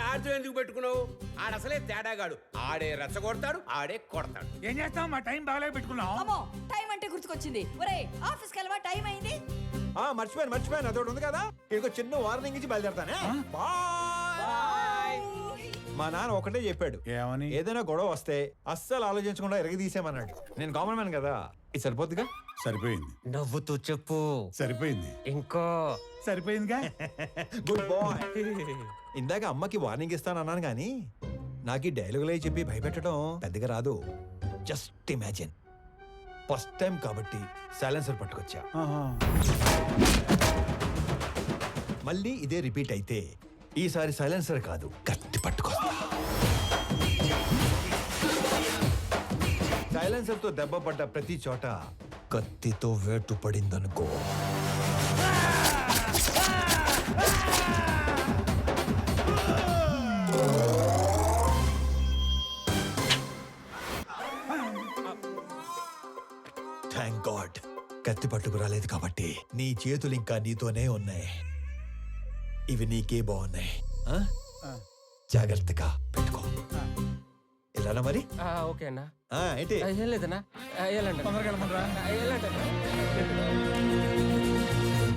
ఆడితో ఎందుకు పెట్టుకున్నావు? ఆడసలే తేడాగాడు. ఆడే రెచ్చగొడతాడు, ఆడే కొడతాడు. ఏం చేస్తాం, మా టైం బాగాలేక పెట్టుకున్నాం. అమ్మో టైం అంటే గుర్తుకొచ్చింది. ఒరే ఆఫీస్కి వెళ్ళవా, టైం అయింది. మర్చిపోయాను అదొకటి ఉంది కదా. ఇంకో చిన్న వార్నింగ్ ఇచ్చి బయలుదేరతానే. బాయ్. మా నాన్న ఒకటే చెప్పాడు, ఏమని? ఏదైనా గొడవ వస్తే అస్సలు ఆలోచించకుండా ఎరగదీసేమన్నాడు. నేను కామన్ మ్యాన్ కదా, ఇది సరిపోద్దిగా. సరిపోయింది. నవ్వుతూ చెప్పు. సరిపోయింది. ఇంకో సరిపోయిందిగా. Good bye. ఇందాక అమ్మకి వార్నింగ్ ఇస్తానన్నాను కానీ నాకు ఈ డైలాగులే చెప్పి భయపెట్టడం పెద్దగా రాదు. జస్ట్ ఇమాజిన్, ఫస్ట్ టైం కాబట్టి సైలెన్సర్ పట్టుకొచ్చా. మళ్ళీ ఇదే రిపీట్ అయితే ఈసారి సైలెన్సర్ కాదు, కత్తి పట్టుకొస్తా. సైలెన్సర్ తో దెబ్బ పడ్డ ప్రతి చోట కత్తితో వేటు పడిందనుకో, థ్యాంక్ గాడ్ కత్తి పట్టుకు రాలేదు కాబట్టి నీ చేతులు ఇంకా నీతోనే ఉన్నాయి. ఇవి నీకే బాగున్నాయి. జాగ్రత్తగా పెట్టుకో. ఇలా మరి. ఓకే అన్నా. ఏంటి ఏం లేదన్నా. తొందరగా వెళ్ళమంటారా?